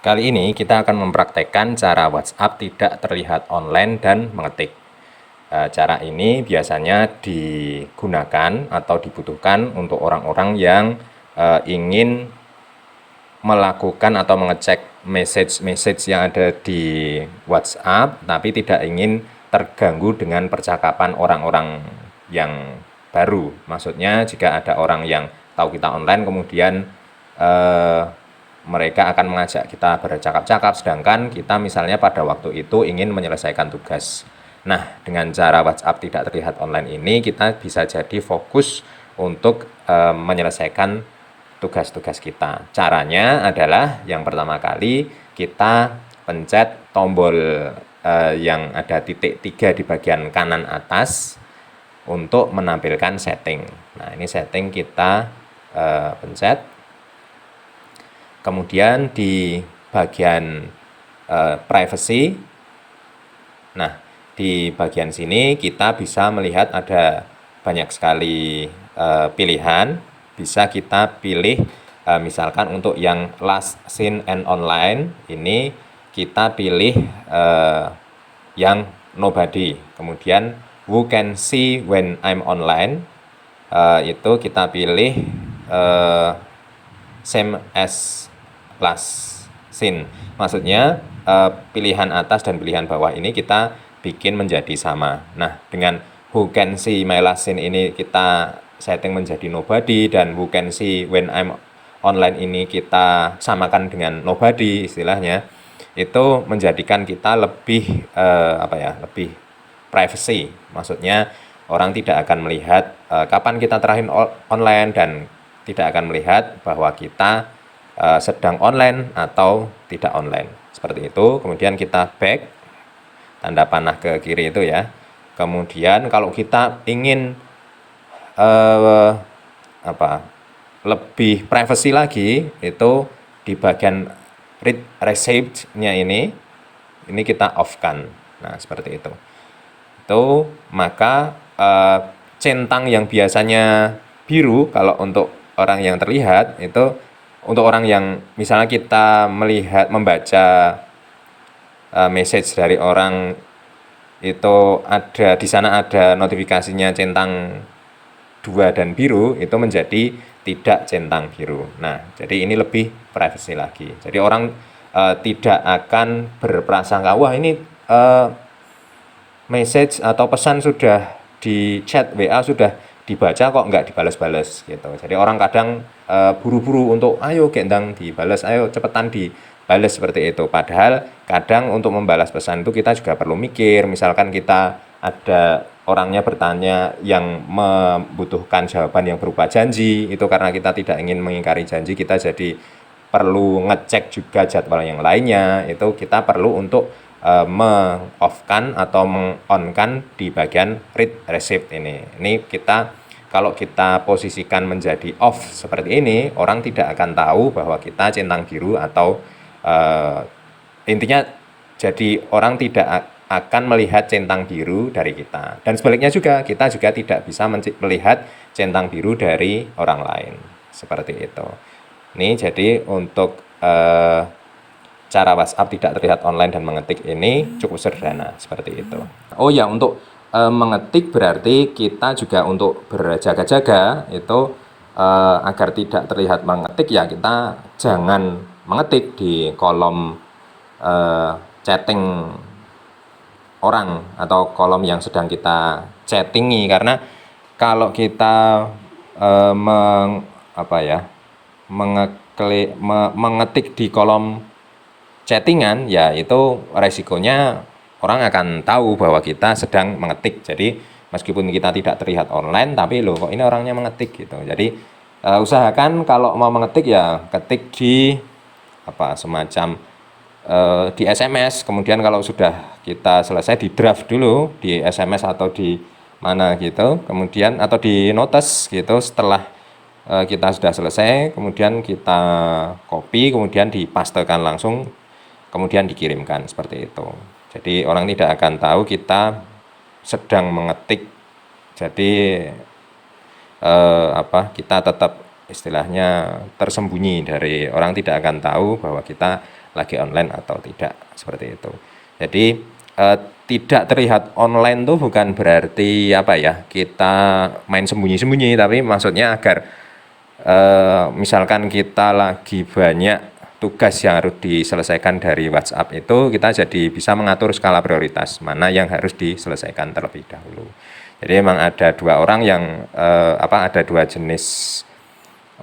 Kali ini kita akan mempraktekkan cara WhatsApp tidak terlihat online dan mengetik. Cara ini biasanya digunakan atau dibutuhkan untuk orang-orang yang ingin melakukan atau mengecek message-message yang ada di WhatsApp, tapi tidak ingin terganggu dengan percakapan orang-orang yang baru. Maksudnya jika ada orang yang tahu kita online, kemudian mereka akan mengajak kita bercakap-cakap, sedangkan kita misalnya pada waktu itu ingin menyelesaikan tugas. Nah, dengan cara WhatsApp tidak terlihat online ini, kita bisa jadi fokus untuk menyelesaikan tugas-tugas kita. Caranya adalah yang pertama kali kita pencet tombol yang ada titik 3 di bagian kanan atas untuk menampilkan setting. Nah, ini setting kita pencet. Kemudian di bagian privacy, nah di bagian sini kita bisa melihat ada banyak sekali pilihan. Bisa kita pilih misalkan untuk yang last seen and online, ini kita pilih yang nobody. Kemudian who can see when I'm online, itu kita pilih same as last seen. Maksudnya pilihan atas dan pilihan bawah ini kita bikin menjadi sama. Nah, dengan who can see my last seen ini kita setting menjadi nobody, dan who can see when I'm online ini kita samakan dengan nobody istilahnya. Itu menjadikan kita lebih lebih privacy. Maksudnya orang tidak akan melihat kapan kita terakhir online, dan tidak akan melihat bahwa kita sedang online atau tidak online. Seperti itu. Kemudian kita back, tanda panah ke kiri itu ya. Kemudian kalau kita ingin lebih privacy lagi, itu di bagian read receipt-nya ini kita off-kan. Nah, seperti itu. Maka centang yang biasanya biru kalau untuk orang yang terlihat, itu untuk orang yang misalnya kita membaca message dari orang, itu ada di sana ada notifikasinya centang 2 dan biru, itu menjadi tidak centang biru. Nah, jadi ini lebih privacy lagi. Jadi orang tidak akan berprasangka, wah ini message atau pesan sudah di chat WA sudah dibaca kok nggak dibalas-balas gitu. Jadi orang kadang buru-buru untuk ayo gendang dibalas, ayo cepetan dibalas seperti itu. Padahal kadang untuk membalas pesan itu kita juga perlu mikir. Misalkan kita ada orangnya bertanya yang membutuhkan jawaban yang berupa janji, itu karena kita tidak ingin mengingkari janji, kita jadi perlu ngecek juga jadwal yang lainnya. Itu kita perlu untuk meng-off-kan atau meng-on-kan di bagian read receipt ini. Ini kita kalau kita posisikan menjadi off seperti ini, orang tidak akan tahu bahwa kita centang biru, atau intinya jadi orang tidak akan melihat centang biru dari kita. Dan sebaliknya juga, kita juga tidak bisa melihat centang biru dari orang lain. Seperti itu. Ini jadi untuk cara WhatsApp tidak terlihat online dan mengetik ini cukup sederhana seperti itu. Oh ya, untuk mengetik berarti kita juga untuk berjaga-jaga itu agar tidak terlihat mengetik, ya kita jangan mengetik di kolom chatting orang atau kolom yang sedang kita chattingi, karena kalau kita mengetik di kolom chattingan, ya itu resikonya orang akan tahu bahwa kita sedang mengetik. Jadi meskipun kita tidak terlihat online, tapi loh kok ini orangnya mengetik gitu. Jadi usahakan kalau mau mengetik ya ketik di semacam di SMS, kemudian kalau sudah kita selesai di draft dulu di SMS atau di mana gitu, kemudian atau di notes gitu. Setelah kita sudah selesai, kemudian kita copy, kemudian dipastekan langsung, kemudian dikirimkan seperti itu. Jadi orang tidak akan tahu kita sedang mengetik. Jadi kita tetap istilahnya tersembunyi dari orang, tidak akan tahu bahwa kita lagi online atau tidak, seperti itu. Jadi tidak terlihat online tuh bukan berarti apa ya, kita main sembunyi-sembunyi, tapi maksudnya agar misalkan kita lagi banyak tugas yang harus diselesaikan dari WhatsApp itu, kita jadi bisa mengatur skala prioritas mana yang harus diselesaikan terlebih dahulu. Jadi memang ada dua orang yang ada dua jenis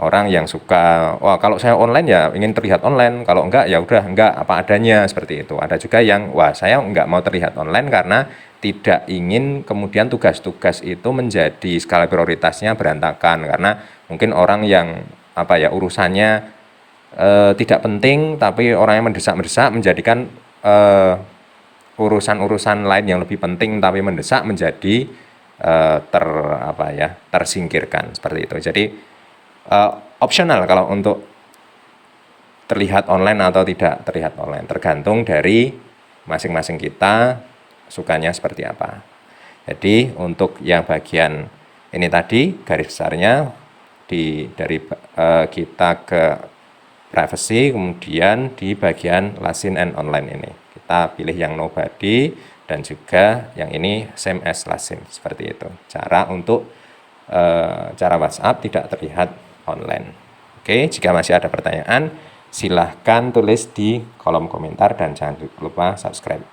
orang yang suka, wah kalau saya online ya ingin terlihat online, kalau enggak ya udah enggak apa adanya, seperti itu. Ada juga yang wah saya enggak mau terlihat online karena tidak ingin kemudian tugas-tugas itu menjadi skala prioritasnya berantakan, karena mungkin orang yang urusannya tidak penting, tapi orang yang mendesak-mendesak menjadikan urusan-urusan lain yang lebih penting tapi mendesak menjadi tersingkirkan, seperti itu. Jadi opsional kalau untuk terlihat online atau tidak terlihat online, tergantung dari masing-masing kita sukanya seperti apa. Jadi untuk yang bagian ini tadi garis besarnya dari kita ke privacy, kemudian di bagian last seen and online ini kita pilih yang nobody, dan juga yang ini same as last seen, seperti itu cara untuk cara WhatsApp tidak terlihat online. Oke, jika masih ada pertanyaan silahkan tulis di kolom komentar dan jangan lupa subscribe.